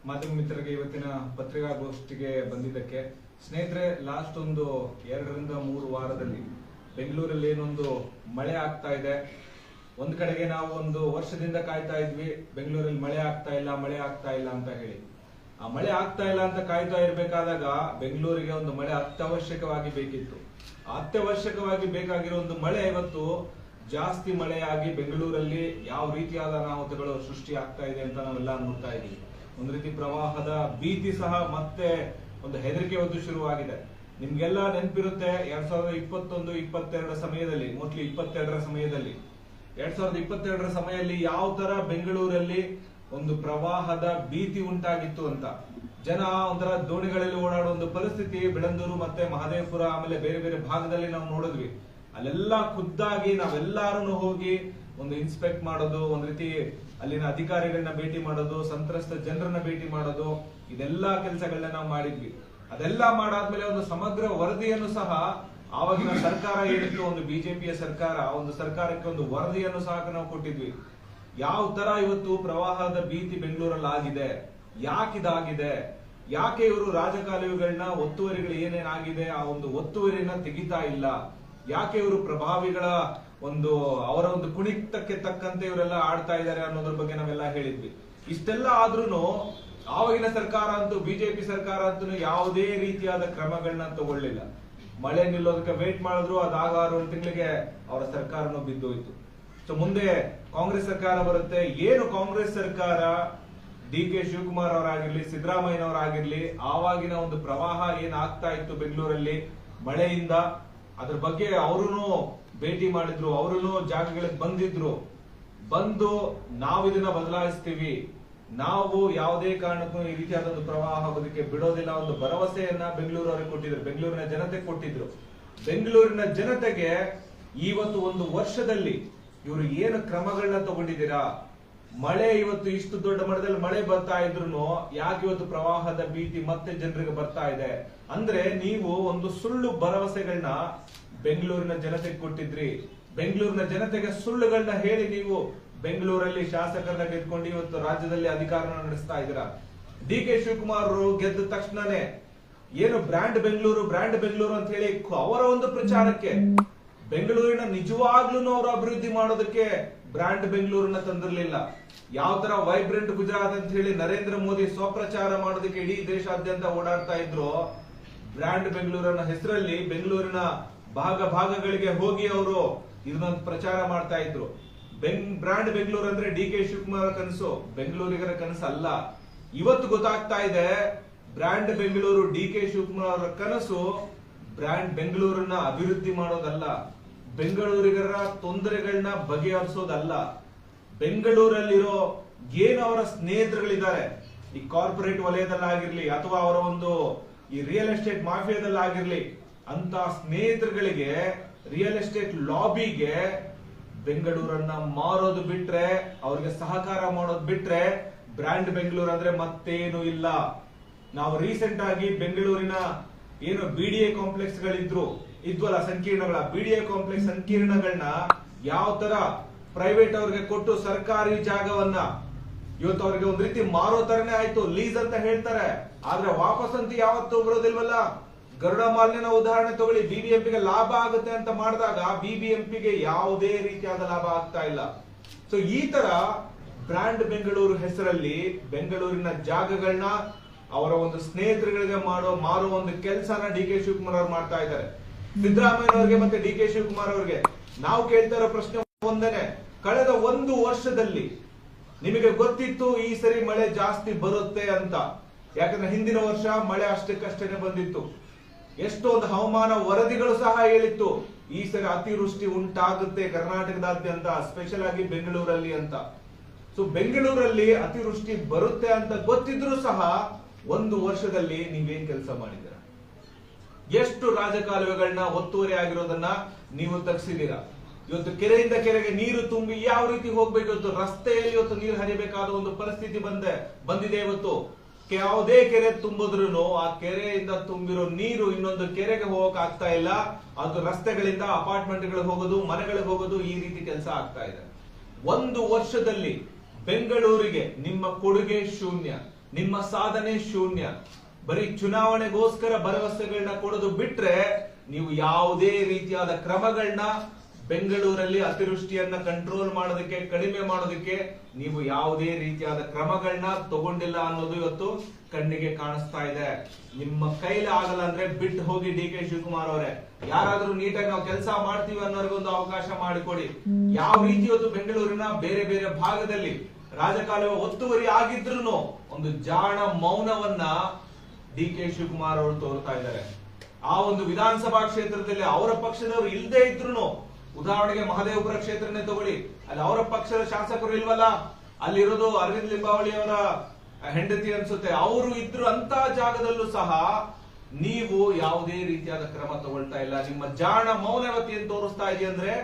ಮಾಧ್ಯಮ ಮಿತ್ರರಿಗೆ ಇವತ್ತಿನ ಪತ್ರಿಕಾಗೋಷ್ಠಿಗೆ ಬಂದಿದ್ದಕ್ಕೆ. ಸ್ನೇಹಿತರೆ, ಲಾಸ್ಟ್ ಒಂದು 2-3 ವಾರದಲ್ಲಿ ಬೆಂಗಳೂರಲ್ಲಿ ಏನೊಂದು ಮಳೆ ಆಗ್ತಾ ಇದೆ. ಒಂದ್ ಕಡೆಗೆ ನಾವು ಒಂದು ವರ್ಷದಿಂದ ಕಾಯ್ತಾ ಇದ್ವಿ, ಬೆಂಗಳೂರಲ್ಲಿ ಮಳೆ ಆಗ್ತಾ ಇಲ್ಲ ಅಂತ ಹೇಳಿ. ಆ ಮಳೆ ಆಗ್ತಾ ಇಲ್ಲ ಅಂತ ಕಾಯ್ತಾ ಇರ್ಬೇಕಾದಾಗ ಬೆಂಗಳೂರಿಗೆ ಒಂದು ಮಳೆ ಅತ್ಯವಶ್ಯಕವಾಗಿ ಬೇಕಿತ್ತು. ಅತ್ಯವಶ್ಯಕವಾಗಿ ಬೇಕಾಗಿರೋ ಒಂದು ಮಳೆ ಇವತ್ತು ಜಾಸ್ತಿ ಮಳೆಯಾಗಿ ಬೆಂಗಳೂರಲ್ಲಿ ಯಾವ ರೀತಿಯಾದ ಅನಾಹುತಗಳು ಸೃಷ್ಟಿ ಆಗ್ತಾ ಇದೆ ಅಂತ ನಾವೆಲ್ಲ ನೋಡ್ತಾ ಇದೀವಿ. ಒಂದು ರೀತಿ ಪ್ರವಾಹದ ಭೀತಿ ಸಹ ಮತ್ತೆ ಒಂದು ಹೆದರಿಕೆ ಒಂದು ಶುರುವಾಗಿದೆ. ನಿಮ್ಗೆಲ್ಲ ನೆನಪಿರುತ್ತೆ 2021-22 ಸಮಯದಲ್ಲಿ, ಮೋಸ್ಟ್ಲಿ 22ರ ಸಮಯದಲ್ಲಿ 2022ರ ಸಮಯದಲ್ಲಿ ಯಾವ ತರ ಬೆಂಗಳೂರಲ್ಲಿ ಒಂದು ಪ್ರವಾಹದ ಭೀತಿ ಉಂಟಾಗಿತ್ತು ಅಂತ. ಜನ ಒಂಥರ ದೋಣಿಗಳಲ್ಲಿ ಓಡಾಡೋ ಒಂದು ಪರಿಸ್ಥಿತಿ ಬೆಳಂದೂರು ಮತ್ತೆ ಮಹದೇವಪುರ ಆಮೇಲೆ ಬೇರೆ ಬೇರೆ ಭಾಗದಲ್ಲಿ ನಾವು ನೋಡಿದ್ವಿ. ಅಲ್ಲೆಲ್ಲ ಖುದ್ದಾಗಿ ನಾವೆಲ್ಲಾರು ಹೋಗಿ ಒಂದು ಇನ್ಸ್ಪೆಕ್ಟ್ ಮಾಡೋದು, ಒಂದ್ ರೀತಿ ಅಲ್ಲಿನ ಅಧಿಕಾರಿಗಳನ್ನ ಭೇಟಿ ಮಾಡೋದು, ಸಂತ್ರಸ್ತ ಜನರನ್ನ ಭೇಟಿ ಮಾಡೋದು, ಇದೆಲ್ಲಾ ಕೆಲಸಗಳನ್ನ ನಾವು ಮಾಡಿದ್ವಿ. ಅದೆಲ್ಲ ಮಾಡಾದ್ಮೇಲೆ ಒಂದು ಸಮಗ್ರ ವರದಿಯನ್ನು ಸಹ ಆವಾಗಿನ ಸರ್ಕಾರ ಏನಿತ್ತು, ಒಂದು ಬಿಜೆಪಿಯ ಸರ್ಕಾರ, ಒಂದು ಸರ್ಕಾರಕ್ಕೆ ಒಂದು ವರದಿಯನ್ನು ಸಹ ನಾವು ಕೊಟ್ಟಿದ್ವಿ. ಯಾವ ತರ ಇವತ್ತು ಪ್ರವಾಹದ ಭೀತಿ ಬೆಂಗಳೂರಲ್ಲಿ ಆಗಿದೆ, ಯಾಕಿದಾಗಿದೆ, ಯಾಕೆ ಇವರು ರಾಜಕಾಲುವೆಗಳನ್ನ ಒತ್ತುವರಿಗಳು ಏನೇನಾಗಿದೆ ಆ ಒಂದು ಒತ್ತುವರಿನ ತೆಗಿತಾ ಇಲ್ಲ, ಯಾಕೆ ಇವರು ಪ್ರಭಾವಿಗಳ ಒಂದು ಅವರ ಒಂದು ಕುಣಿತಕ್ಕೆ ತಕ್ಕಂತೆ ಇವರೆಲ್ಲ ಆಡ್ತಾ ಇದ್ದಾರೆ ಅನ್ನೋದ್ರ ಬಗ್ಗೆ ನಾವೆಲ್ಲ ಹೇಳಿದ್ವಿ. ಇಷ್ಟೆಲ್ಲ ಆದ್ರೂ ಆವಾಗಿನ ಸರ್ಕಾರ ಅಂತೂ, ಬಿಜೆಪಿ ಸರ್ಕಾರ ಅಂತೂ ಯಾವುದೇ ರೀತಿಯಾದ ಕ್ರಮಗಳನ್ನ ತಗೊಳ್ಳಿಲ್ಲ. ಮಳೆ ನಿಲ್ಲೋದಕ್ಕೆ ವೇಟ್ ಮಾಡಿದ್ರು, ಅದಾಗ 1 ತಿಂಗಳಿಗೆ ಅವರ ಸರ್ಕಾರನೂ ಬಿದ್ದೋಯ್ತು. ಸೊ ಮುಂದೆ ಕಾಂಗ್ರೆಸ್ ಸರ್ಕಾರ ಬರುತ್ತೆ. ಏನು ಕಾಂಗ್ರೆಸ್ ಸರ್ಕಾರ, ಡಿ.ಕೆ. ಶಿವಕುಮಾರ್ ಅವರಾಗಿರ್ಲಿ, ಸಿದ್ದರಾಮಯ್ಯನವರಾಗಿರ್ಲಿ, ಆವಾಗಿನ ಒಂದು ಪ್ರವಾಹ ಏನ್ ಆಗ್ತಾ ಇತ್ತು ಬೆಂಗಳೂರಲ್ಲಿ ಮಳೆಯಿಂದ, ಅದ್ರ ಬಗ್ಗೆ ಅವರೂ ಭೇಟಿ ಮಾಡಿದ್ರು, ಅವರೂ ಜಾಗಗಳಿಗೆ ಬಂದು ನಾವಿದನ್ನ ಬದಲಾಯಿಸ್ತೀವಿ, ನಾವು ಯಾವುದೇ ಕಾರಣಕ್ಕೂ ಈ ರೀತಿಯಾದ ಒಂದು ಪ್ರವಾಹ ಆಗೋದಕ್ಕೆ ಬಿಡೋದಿಲ್ಲ, ಒಂದು ಭರವಸೆಯನ್ನ ಬೆಂಗಳೂರವರಿಗೆ ಕೊಟ್ಟಿದ್ರು, ಬೆಂಗಳೂರಿನ ಜನತೆ ಕೊಟ್ಟಿದ್ರು. ಬೆಂಗಳೂರಿನ ಜನತೆಗೆ ಇವತ್ತು ಒಂದು ವರ್ಷದಲ್ಲಿ ಇವರು ಏನು ಕ್ರಮಗಳನ್ನ ತಗೊಂಡಿದ್ದೀರಾ? ಮಳೆ ಇವತ್ತು ಇಷ್ಟು ದೊಡ್ಡ ಮಟ್ಟದಲ್ಲಿ ಮಳೆ ಬರ್ತಾ ಇದ್ರು ಯಾಕೆ ಇವತ್ತು ಪ್ರವಾಹದ ಭೀತಿ ಮತ್ತೆ ಜನರಿಗೆ ಬರ್ತಾ ಇದೆ ಅಂದ್ರೆ, ನೀವು ಒಂದು ಸುಳ್ಳು ಭರವಸೆಗಳನ್ನ ಬೆಂಗಳೂರಿನ ಜನತೆಗೆ ಕೊಟ್ಟಿದ್ರಿ. ಬೆಂಗಳೂರಿನ ಜನತೆಗೆ ಸುಳ್ಳುಗಳನ್ನ ಹೇಳಿ ನೀವು ಬೆಂಗಳೂರಲ್ಲಿ ಶಾಸಕರನ್ನ ಗೆದ್ಕೊಂಡು ಇವತ್ತು ರಾಜ್ಯದಲ್ಲಿ ಅಧಿಕಾರ ನಡೆಸ್ತಾ ಇದ್ದೀರಾ. ಡಿ.ಕೆ. ಶಿವಕುಮಾರ್ ಗೆದ್ದ ತಕ್ಷಣನೇ ಏನು ಬ್ರ್ಯಾಂಡ್ ಬೆಂಗಳೂರು ಅಂತ ಹೇಳಿ ಅವರ ಒಂದು ಪ್ರಚಾರಕ್ಕೆ ಬೆಂಗಳೂರಿನ ನಿಜವಾಗ್ಲೂ ಅವರು ಅಭಿವೃದ್ಧಿ ಮಾಡೋದಕ್ಕೆ ಬ್ರ್ಯಾಂಡ್ ಬೆಂಗಳೂರನ್ನ ತಂದಿರಲಿಲ್ಲ. ಯಾವ ತರ ವೈಬ್ರೆಂಟ್ ಗುಜರಾತ್ ಅಂತ ಹೇಳಿ ನರೇಂದ್ರ ಮೋದಿ ಸ್ವಪ್ರಚಾರ ಮಾಡೋದಕ್ಕೆ ಇಡೀ ದೇಶಾದ್ಯಂತ ಓಡಾಡ್ತಾ ಇದ್ರು, ಬ್ರ್ಯಾಂಡ್ ಬೆಂಗಳೂರನ್ನ ಹೆಸರಲ್ಲಿ ಬೆಂಗಳೂರಿನ ಭಾಗಗಳಿಗೆ ಹೋಗಿ ಅವರು ಇದನ್ನೊಂದು ಪ್ರಚಾರ ಮಾಡ್ತಾ ಇದ್ರು. ಬ್ರ್ಯಾಂಡ್ ಬೆಂಗಳೂರು ಅಂದ್ರೆ ಡಿ.ಕೆ. ಶಿವಕುಮಾರ್ ಕನಸು, ಬೆಂಗಳೂರಿಗರ ಕನಸು ಅಲ್ಲ. ಇವತ್ತು ಗೊತ್ತಾಗ್ತಾ ಇದೆ, ಬ್ರ್ಯಾಂಡ್ ಬೆಂಗಳೂರು ಡಿ.ಕೆ. ಶಿವಕುಮಾರ್ ಅವರ ಕನಸು ಬ್ರ್ಯಾಂಡ್ ಬೆಂಗಳೂರನ್ನ ಅಭಿವೃದ್ಧಿ ಮಾಡೋದಲ್ಲ, ಬೆಂಗಳೂರಿಗರ ತೊಂದರೆಗಳನ್ನ ಬಗೆಹರಿಸೋದಲ್ಲ. ಬೆಂಗಳೂರಲ್ಲಿರೋ ಏನು ಅವರ ಸ್ನೇಹಿತರುಗಳಿದ್ದಾರೆ, ಈ ಕಾರ್ಪೊರೇಟ್ ವಲಯದಲ್ಲಾಗಿರ್ಲಿ ಅಥವಾ ಅವರ ಒಂದು ಈ ರಿಯಲ್ ಎಸ್ಟೇಟ್ ಮಾಫಿಯಾದಲ್ಲಾಗಿರ್ಲಿ, ಅಂತ ಸ್ನೇಹಿತರುಗಳಿಗೆ, ರಿಯಲ್ ಎಸ್ಟೇಟ್ ಲಾಬಿಗೆ ಬೆಂಗಳೂರನ್ನ ಮಾರೋದು ಬಿಟ್ರೆ, ಅವ್ರಿಗೆ ಸಹಕಾರ ಮಾಡೋದು ಬಿಟ್ರೆ ಬ್ರ್ಯಾಂಡ್ ಬೆಂಗಳೂರು ಅಂದ್ರೆ ಮತ್ತೇನು ಇಲ್ಲ. ನಾವು ರೀಸೆಂಟ್ ಆಗಿ ಬೆಂಗಳೂರಿನ ಏನು ಬಿಡಿಎ ಕಾಂಪ್ಲೆಕ್ಸ್ ಇದ್ವಲ್ಲ, ಸಂಕೀರ್ಣಗಳ ಬಿಡಿಎ ಕಾಂಪ್ಲೆಕ್ಸ್ ಸಂಕೀರ್ಣಗಳನ್ನ ಯಾವ ತರ ಪ್ರೈವೇಟ್ ಅವ್ರಿಗೆ ಕೊಟ್ಟು ಸರ್ಕಾರಿ ಜಾಗವನ್ನ ಇವತ್ತು ಅವ್ರಿಗೆ ಒಂದ್ ರೀತಿ ಮಾರೋ ತರನೇ ಆಯ್ತು. ಲೀಸ್ ಅಂತ ಹೇಳ್ತಾರೆ, ಆದ್ರೆ ವಾಪಸ್ ಅಂತ ಯಾವತ್ತೂ ಬರೋದಿಲ್ವಲ್ಲ. ಗರುಡ ಮಾಲಿನ್ಯನ ಉದಾಹರಣೆ ತಗೊಳ್ಳಿ, ಬಿಬಿಎಂಪಿಗೆ ಲಾಭ ಆಗುತ್ತೆ ಅಂತ ಮಾಡಿದಾಗ ಬಿಬಿಎಂಪಿಗೆ ಯಾವುದೇ ರೀತಿಯಾದ ಲಾಭ ಆಗ್ತಾ ಇಲ್ಲ. ಸೊ ಈ ತರ ಬ್ರ್ಯಾಂಡ್ ಬೆಂಗಳೂರು ಹೆಸರಲ್ಲಿ ಬೆಂಗಳೂರಿನ ಜಾಗಗಳನ್ನ ಅವರ ಒಂದು ಸ್ನೇಹಿತರುಗಳಿಗೆ ಮಾರೋ ಒಂದು ಕೆಲಸನ ಡಿ.ಕೆ. ಶಿವಕುಮಾರ್ ಅವರು ಮಾಡ್ತಾ ಇದ್ದಾರೆ. ಸಿದ್ದರಾಮಯ್ಯನವರಿಗೆ ಮತ್ತೆ ಡಿ.ಕೆ. ಶಿವಕುಮಾರ್ ಅವರಿಗೆ ನಾವು ಕೇಳ್ತಾ ಇರೋ ಪ್ರಶ್ನೆ ಒಂದೇನೆ, ಕಳೆದ 1 ವರ್ಷದಲ್ಲಿ ನಿಮಗೆ ಗೊತ್ತಿತ್ತು ಈ ಸರಿ ಮಳೆ ಜಾಸ್ತಿ ಬರುತ್ತೆ ಅಂತ? ಯಾಕಂದ್ರೆ ಹಿಂದಿನ ವರ್ಷ ಮಳೆ ಅಷ್ಟಕ್ಕಷ್ಟೇ ಬಂದಿತ್ತು. ಎಷ್ಟೊಂದು ಹವಾಮಾನ ವರದಿಗಳು ಸಹ ಹೇಳಿತ್ತು ಈ ಸರಿ ಅತಿವೃಷ್ಟಿ ಉಂಟಾಗುತ್ತೆ ಕರ್ನಾಟಕದಾದ್ಯಂತ, ಸ್ಪೆಷಲ್ ಆಗಿ ಬೆಂಗಳೂರಲ್ಲಿ ಅಂತ. ಸೊ ಬೆಂಗಳೂರಲ್ಲಿ ಅತಿವೃಷ್ಟಿ ಬರುತ್ತೆ ಅಂತ ಗೊತ್ತಿದ್ರು ಸಹ 1 ವರ್ಷದಲ್ಲಿ ನೀವೇನ್ ಕೆಲಸ ಮಾಡಿದ್ದೀರಾ? ಎಷ್ಟು ರಾಜಕಾಲುವೆಗಳನ್ನ ಒತ್ತುವರಿ ಆಗಿರೋದನ್ನ ನೀವು ತಗ್ಸಿದೀರಾ? ಇವತ್ತು ಕೆರೆಯಿಂದ ಕೆರೆಗೆ ನೀರು ತುಂಬಿ ಯಾವ ರೀತಿ ಹೋಗ್ಬೇಕು, ಇವತ್ತು ರಸ್ತೆಯಲ್ಲಿ ಇವತ್ತು ನೀರು ಹರಿಬೇಕಾದ ಒಂದು ಪರಿಸ್ಥಿತಿ ಬಂದಿದೆ. ಇವತ್ತು ಯಾವುದೇ ಕೆರೆ ತುಂಬಿದ್ರು ಆ ಕೆರೆಯಿಂದ ತುಂಬಿರೋ ನೀರು ಇನ್ನೊಂದು ಕೆರೆಗೆ ಹೋಗಕ್ ಆಗ್ತಾ ಇಲ್ಲ. ಅದು ರಸ್ತೆಗಳಿಂದ ಅಪಾರ್ಟ್ಮೆಂಟ್ ಗಳಿಗೆ ಹೋಗೋದು, ಮನೆಗಳಿಗೆ ಹೋಗೋದು, ಈ ರೀತಿ ಕೆಲಸ ಆಗ್ತಾ ಇದೆ. 1 ವರ್ಷದಲ್ಲಿ ಬೆಂಗಳೂರಿಗೆ ನಿಮ್ಮ ಕೊಡುಗೆ ಶೂನ್ಯ. ನಿಮ್ಮ ಸಾಧನೆ ಶೂನ್ಯ. ಬರೀ ಚುನಾವಣೆಗೋಸ್ಕರ ಭರವಸೆಗಳನ್ನ ಕೊಡೋದು ಬಿಟ್ರೆ ನೀವು ಯಾವುದೇ ರೀತಿಯಾದ ಕ್ರಮಗಳನ್ನ ಬೆಂಗಳೂರಲ್ಲಿ ಅತಿವೃಷ್ಟಿಯನ್ನ ಕಂಟ್ರೋಲ್ ಮಾಡೋದಕ್ಕೆ, ಕಡಿಮೆ ಮಾಡೋದಕ್ಕೆ ನೀವು ಯಾವುದೇ ರೀತಿಯಾದ ಕ್ರಮಗಳನ್ನ ತಗೊಂಡಿಲ್ಲ ಅನ್ನೋದು ಇವತ್ತು ಕಣ್ಣಿಗೆ ಕಾಣಿಸ್ತಾ ಇದೆ. ನಿಮ್ಮ ಕೈಲಿ ಆಗಲ್ಲ ಅಂದ್ರೆ ಬಿಟ್ಟು ಹೋಗಿ ಡಿ ಕೆ ಶಿವಕುಮಾರ್ ಅವರೇ. ಯಾರಾದ್ರೂ ನೀಟಾಗಿ ನಾವು ಕೆಲಸ ಮಾಡ್ತೀವಿ ಅನ್ನೋರ್ಗೊಂದು ಅವಕಾಶ ಮಾಡಿಕೊಡಿ. ಯಾವ ರೀತಿ ಇವತ್ತು ಬೆಂಗಳೂರಿನ ಬೇರೆ ಬೇರೆ ಭಾಗದಲ್ಲಿ ರಾಜಕಾಲುವೆ ಒತ್ತುವರಿ ಆಗಿದ್ರು ಒಂದು ಜಾಣ ಮೌನವನ್ನ ಡಿ ಕೆ ಶಿವಕುಮಾರ್ ಅವರು ತೋರ್ತಾ ಇದ್ದಾರೆ. ಆ ಒಂದು ವಿಧಾನಸಭಾ ಕ್ಷೇತ್ರದಲ್ಲಿ ಅವರ ಪಕ್ಷದವರು ಇಲ್ಲದೆ ಇದ್ರು, ಉದಾಹರಣೆಗೆ ಮಹದೇವಪುರ ಕ್ಷೇತ್ರನೇ ತಗೊಳ್ಳಿ, ಅಲ್ಲಿ ಅವರ ಪಕ್ಷದ ಶಾಸಕರು ಇಲ್ವಲ್ಲ, ಅಲ್ಲಿರೋದು ಅರವಿಂದ್ ಲಿಂಬಾವಳಿ ಅವರ ಹೆಂಡತಿ ಅನ್ಸುತ್ತೆ, ಅವರು ಇದ್ರು ಅಂತ ಜಾಗದಲ್ಲೂ ಸಹ ನೀವು ಯಾವುದೇ ರೀತಿಯಾದ ಕ್ರಮ ತಗೊಳ್ತಾ ಇಲ್ಲ. ನಿಮ್ಮ ಜಾಣ ಮೌನವತಿಯನ್ನು ತೋರಿಸ್ತಾ ಇದೆ ಅಂದ್ರೆ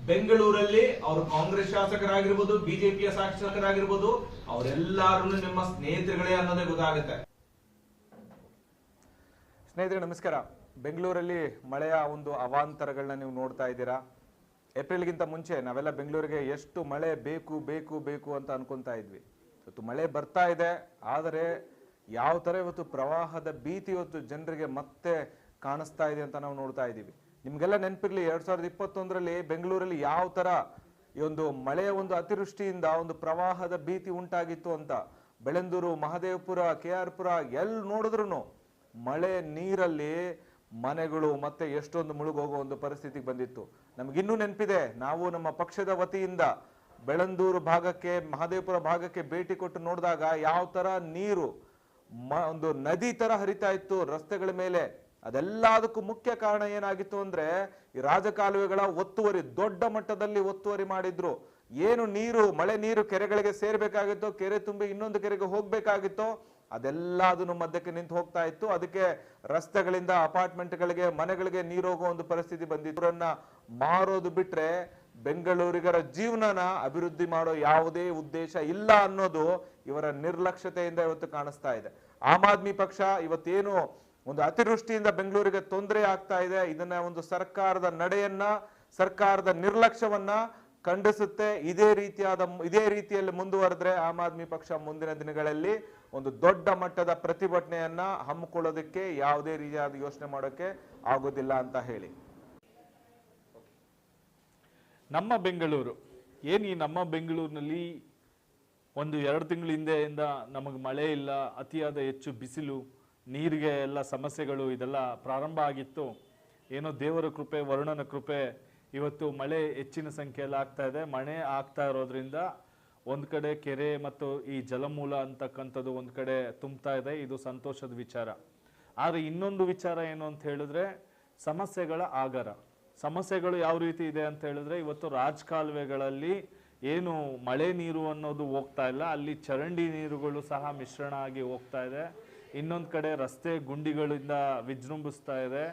ಬೆಂಗಳೂರಲ್ಲಿ ಅವರು ಕಾಂಗ್ರೆಸ್ ಶಾಸಕರಾಗಿರ್ಬೋದು, ಬಿಜೆಪಿಯ ಶಾಸಕರಾಗಿರ್ಬೋದು, ಅವರೆಲ್ಲರೂ ನಿಮ್ಮ ಸ್ನೇಹಿತರುಗಳೇ ಅನ್ನೋದೇ ಗೊತ್ತಾಗುತ್ತೆ. ಸ್ನೇಹಿತರೆ ನಮಸ್ಕಾರ. ಬೆಂಗಳೂರಲ್ಲಿ ಮಳೆಯ ಒಂದು ಅವಾಂತರಗಳನ್ನ ನೀವು ನೋಡ್ತಾ ಇದ್ದೀರಾ. ಏಪ್ರಿಲ್ಗಿಂತ ಮುಂಚೆ ನಾವೆಲ್ಲ ಬೆಂಗಳೂರಿಗೆ ಎಷ್ಟು ಮಳೆ ಬೇಕು ಬೇಕು ಬೇಕು ಅಂತ ಅನ್ಕೊಂತಾ ಇದ್ವಿ. ಇವತ್ತು ಮಳೆ ಬರ್ತಾ ಇದೆ, ಆದರೆ ಯಾವ ತರ ಇವತ್ತು ಪ್ರವಾಹದ ಭೀತಿ ಇವತ್ತು ಜನರಿಗೆ ಮತ್ತೆ ಕಾಣಿಸ್ತಾ ಇದೆ ಅಂತ ನಾವು ನೋಡ್ತಾ ಇದ್ದೀವಿ. ನಿಮ್ಗೆಲ್ಲ ನೆನಪಿರ್ಲಿ, 2021ರಲ್ಲಿ ಬೆಂಗಳೂರಲ್ಲಿ ಯಾವ ತರ ಈ ಒಂದು ಮಳೆಯ ಒಂದು ಅತಿವೃಷ್ಟಿಯಿಂದ ಒಂದು ಪ್ರವಾಹದ ಭೀತಿ ಉಂಟಾಗಿತ್ತು ಅಂತ. ಬೆಳಂದೂರು, ಮಹದೇವಪುರ, KR ಪುರ ಎಲ್ಲಿ ನೋಡಿದ್ರು ಮಳೆ ನೀರಲ್ಲಿ ಮನೆಗಳು ಮತ್ತೆ ಎಷ್ಟೊಂದು ಮುಳುಗೋಗೋ ಒಂದು ಪರಿಸ್ಥಿತಿಗೆ ಬಂದಿತ್ತು. ನಮ್ಗಿನ್ನೂ ನೆನಪಿದೆ, ನಾವು ನಮ್ಮ ಪಕ್ಷದ ವತಿಯಿಂದ ಬೆಳಂದೂರು ಭಾಗಕ್ಕೆ, ಮಹದೇವಪುರ ಭಾಗಕ್ಕೆ ಭೇಟಿ ಕೊಟ್ಟು ನೋಡಿದಾಗ ಯಾವ ತರ ನೀರು ಒಂದು ನದಿ ತರ ಹರಿತಾ ಇತ್ತು ರಸ್ತೆಗಳ ಮೇಲೆ. ಅದೆಲ್ಲದಕ್ಕೂ ಮುಖ್ಯ ಕಾರಣ ಏನಾಗಿತ್ತು ಅಂದ್ರೆ ಈ ರಾಜಕಾಲುವೆಗಳ ಒತ್ತುವರಿ, ದೊಡ್ಡ ಮಟ್ಟದಲ್ಲಿ ಒತ್ತುವರಿ ಮಾಡಿದ್ರು. ಏನು ನೀರು, ಮಳೆ ನೀರು ಕೆರೆಗಳಿಗೆ ಸೇರ್ಬೇಕಾಗಿತ್ತೋ, ಕೆರೆ ತುಂಬಿ ಇನ್ನೊಂದು ಕೆರೆಗೆ ಹೋಗ್ಬೇಕಾಗಿತ್ತೋ, ಅದೆಲ್ಲ ಅದನ್ನು ಮಧ್ಯಕ್ಕೆ ನಿಂತು ಹೋಗ್ತಾ ಇತ್ತು. ಅದಕ್ಕೆ ರಸ್ತೆಗಳಿಂದ ಅಪಾರ್ಟ್ಮೆಂಟ್ಗಳಿಗೆ, ಮನೆಗಳಿಗೆ ನೀರು ಹೋಗೋ ಒಂದು ಪರಿಸ್ಥಿತಿ ಬಂದಿದ್ರನ್ನ ಮಾರೋದು ಬಿಟ್ರೆ ಬೆಂಗಳೂರಿಗರ ಜೀವನನ ಅಭಿವೃದ್ಧಿ ಮಾಡೋ ಯಾವುದೇ ಉದ್ದೇಶ ಇಲ್ಲ ಅನ್ನೋದು ಇವರ ನಿರ್ಲಕ್ಷ್ಯತೆಯಿಂದ ಇವತ್ತು ಕಾಣಿಸ್ತಾ ಇದೆ. ಆಮ್ ಆದ್ಮಿ ಪಕ್ಷ ಇವತ್ತೇನು ಒಂದು ಅತಿವೃಷ್ಟಿಯಿಂದ ಬೆಂಗಳೂರಿಗೆ ತೊಂದರೆ ಆಗ್ತಾ ಇದೆ, ಇದನ್ನ ಒಂದು ಸರ್ಕಾರದ ನಡೆಯನ್ನ, ಸರ್ಕಾರದ ನಿರ್ಲಕ್ಷ್ಯವನ್ನ ಖಂಡಿಸುತ್ತೆ. ಇದೇ ರೀತಿಯಲ್ಲಿ ಮುಂದುವರೆದ್ರೆ ಆಮ್ ಆದ್ಮಿ ಪಕ್ಷ ಮುಂದಿನ ದಿನಗಳಲ್ಲಿ ಒಂದು ದೊಡ್ಡ ಮಟ್ಟದ ಪ್ರತಿಭಟನೆಯನ್ನ ಹಮ್ಮಿಕೊಳ್ಳೋದಕ್ಕೆ ಯಾವುದೇ ರೀತಿಯಾದ ಯೋಚನೆ ಮಾಡೋಕೆ ಆಗೋದಿಲ್ಲ ಅಂತ ಹೇಳಿ. ನಮ್ಮ ಬೆಂಗಳೂರು ಏನು, ಈ ನಮ್ಮ ಬೆಂಗಳೂರಿನಲ್ಲಿ ಒಂದು 2 ತಿಂಗಳ ಹಿಂದೆಯಿಂದ ನಮಗೆ ಮಳೆ ಇಲ್ಲ, ಅತಿಯಾದ ಹೆಚ್ಚು ಬಿಸಿಲು, ನೀರಿಗೆ ಎಲ್ಲ ಸಮಸ್ಯೆಗಳು ಇದೆಲ್ಲ ಪ್ರಾರಂಭ ಆಗಿತ್ತು. ಏನೋ ದೇವರ ಕೃಪೆ, ವರುಣನ ಕೃಪೆ, ಇವತ್ತು ಮಳೆ ಹೆಚ್ಚಿನ ಸಂಖ್ಯೆಯಲ್ಲಿ ಆಗ್ತಾ ಇದೆ. ಮಳೆ ಆಗ್ತಾ ಇರೋದ್ರಿಂದ ಒಂದು ಕಡೆ ಕೆರೆ ಮತ್ತು ಈ ಜಲಮೂಲ ಅಂತಕ್ಕಂಥದ್ದು ಒಂದು ಕಡೆ ತುಂಬ್ತಾ ಇದೆ, ಇದು ಸಂತೋಷದ ವಿಚಾರ. ಆದರೆ ಇನ್ನೊಂದು ವಿಚಾರ ಏನು ಅಂತ ಹೇಳಿದ್ರೆ ಸಮಸ್ಯೆಗಳ ಆಗರ. ಸಮಸ್ಯೆಗಳು ಯಾವ ರೀತಿ ಇದೆ ಅಂತ ಹೇಳಿದ್ರೆ, ಇವತ್ತು ರಾಜಕಾಲುವೆಗಳಲ್ಲಿ ಏನು ಮಳೆ ನೀರು ಅನ್ನೋದು ಹೋಗ್ತಾ ಇಲ್ಲ, ಅಲ್ಲಿ ಚರಂಡಿ ನೀರುಗಳು ಸಹ ಮಿಶ್ರಣ ಆಗಿ ಹೋಗ್ತಾ ಇದೆ. ಇನ್ನೊಂದು ಕಡೆ ರಸ್ತೆ ಗುಂಡಿಗಳಿಂದ ವಿಜೃಂಭಿಸ್ತಾ ಇದೆ,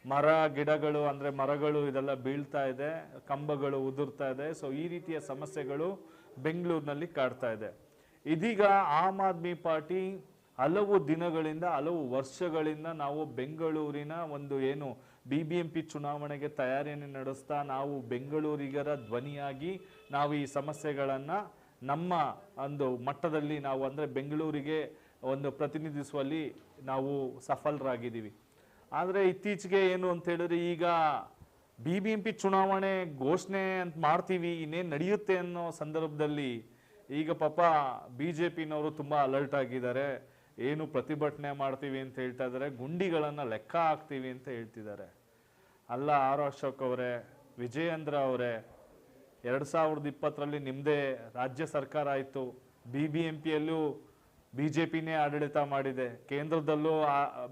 ಮರ ಗಿಡಗಳು ಅಂದರೆ ಮರಗಳು ಇದೆಲ್ಲ ಬೀಳ್ತಾ ಇದೆ, ಕಂಬಗಳು ಉದುರ್ತಾ ಇದೆ. ಸೊ ಈ ರೀತಿಯ ಸಮಸ್ಯೆಗಳು ಬೆಂಗಳೂರಿನಲ್ಲಿ ಕಾಡ್ತಾ ಇದೆ. ಇದೀಗ ಆಮ್ ಆದ್ಮಿ ಪಾರ್ಟಿ ಹಲವು ದಿನಗಳಿಂದ, ಹಲವು ವರ್ಷಗಳಿಂದ ನಾವು ಬೆಂಗಳೂರಿನ ಒಂದು ಏನು BBMP ಚುನಾವಣೆಗೆ ತಯಾರಿಯನ್ನು ನಡೆಸ್ತಾ ನಾವು ಬೆಂಗಳೂರಿಗರ ಧ್ವನಿಯಾಗಿ ನಾವು ಈ ಸಮಸ್ಯೆಗಳನ್ನು ನಮ್ಮ ಒಂದು ಮಟ್ಟದಲ್ಲಿ ನಾವು ಅಂದರೆ ಬೆಂಗಳೂರಿಗೆ ಒಂದು ಪ್ರತಿನಿಧಿಸುವಲ್ಲಿ ನಾವು ಸಫಲರಾಗಿದ್ದೀವಿ. ಆದರೆ ಇತ್ತೀಚೆಗೆ ಏನು ಅಂತ ಹೇಳಿದ್ರೆ, ಈಗ BBMP ಚುನಾವಣೆ ಘೋಷಣೆ ಅಂತ ಮಾಡ್ತೀವಿ, ಇನ್ನೇನು ನಡೆಯುತ್ತೆ ಅನ್ನೋ ಸಂದರ್ಭದಲ್ಲಿ ಈಗ ಪಾಪ BJPನವರು ತುಂಬ ಅಲರ್ಟ್ ಆಗಿದ್ದಾರೆ. ಏನು ಪ್ರತಿಭಟನೆ ಮಾಡ್ತೀವಿ ಅಂತ ಹೇಳ್ತಾ ಇದ್ದಾರೆ, ಗುಂಡಿಗಳನ್ನು ಲೆಕ್ಕ ಹಾಕ್ತೀವಿ ಅಂತ ಹೇಳ್ತಿದ್ದಾರೆ. ಅಲ್ಲ ಆರ್ ಅಶೋಕ್ ಅವರೇ, ವಿಜಯೇಂದ್ರ ಅವರೇ, 2020ರಲ್ಲಿ ನಿಮ್ಮದೇ ರಾಜ್ಯ ಸರ್ಕಾರ ಆಯಿತು, BBMPಯಲ್ಲೂ BJPನೇ ಆಡಳಿತ ಮಾಡಿದೆ, ಕೇಂದ್ರದಲ್ಲೂ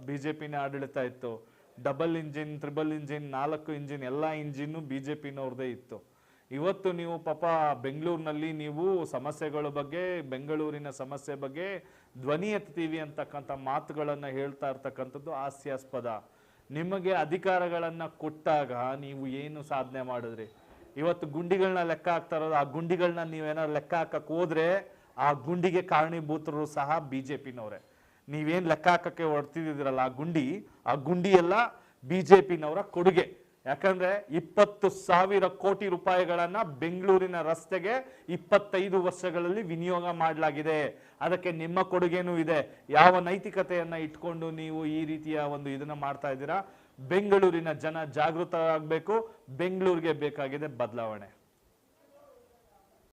BJPನೇ ಆಡಳಿತ ಇತ್ತು. Double engine, triple engine, 4 engine, ಎಲ್ಲ ಇಂಜಿನ್ನು BJPನವ್ರದೇ ಇತ್ತು. ಇವತ್ತು ನೀವು ಪಾಪ ಬೆಂಗಳೂರಿನಲ್ಲಿ ನೀವು ಸಮಸ್ಯೆಗಳ ಬಗ್ಗೆ, ಬೆಂಗಳೂರಿನ ಸಮಸ್ಯೆ ಬಗ್ಗೆ ಧ್ವನಿ ಎತ್ತೀವಿ ಅಂತಕ್ಕಂಥ ಮಾತುಗಳನ್ನು ಹೇಳ್ತಾ ಇರ್ತಕ್ಕಂಥದ್ದು ಹಾಸ್ಯಾಸ್ಪದ. ನಿಮಗೆ ಅಧಿಕಾರಗಳನ್ನು ಕೊಟ್ಟಾಗ ನೀವು ಏನು ಸಾಧನೆ ಮಾಡಿದ್ರಿ? ಇವತ್ತು ಗುಂಡಿಗಳನ್ನ ಲೆಕ್ಕ ಹಾಕ್ತಾ ಇರೋದು, ಆ ಗುಂಡಿಗಳನ್ನ ನೀವೇನಾದ್ರು ಲೆಕ್ಕ ಹಾಕಕ್ಕೆ ಹೋದ್ರೆ ಆ ಗುಂಡಿಗೆ ಕಾರಣೀಭೂತರು ಸಹ BJPನವರೇ. ನೀವೇನು ಲೆಕ್ಕ ಹಾಕಕ್ಕೆ ಹೊಡ್ತಿದ್ದೀರಲ್ಲ ಆ ಗುಂಡಿ ಎಲ್ಲ BJPನವರ ಕೊಡುಗೆ. ಯಾಕಂದ್ರೆ 20,000 ಕೋಟಿ ರೂಪಾಯಿಗಳನ್ನ ಬೆಂಗಳೂರಿನ ರಸ್ತೆಗೆ 25 ವರ್ಷಗಳಲ್ಲಿ ವಿನಿಯೋಗ ಮಾಡಲಾಗಿದೆ. ಅದಕ್ಕೆ ನಿಮ್ಮ ಕೊಡುಗೆನೂ ಇದೆ. ಯಾವ ನೈತಿಕತೆಯನ್ನ ಇಟ್ಕೊಂಡು ನೀವು ಈ ರೀತಿಯ ಒಂದು ಇದನ್ನ ಮಾಡ್ತಾ ಇದ್ದೀರಾ? ಬೆಂಗಳೂರಿನ ಜನ ಜಾಗೃತರಾಗಬೇಕು. ಬೆಂಗಳೂರಿಗೆ ಬೇಕಾಗಿದೆ ಬದಲಾವಣೆ.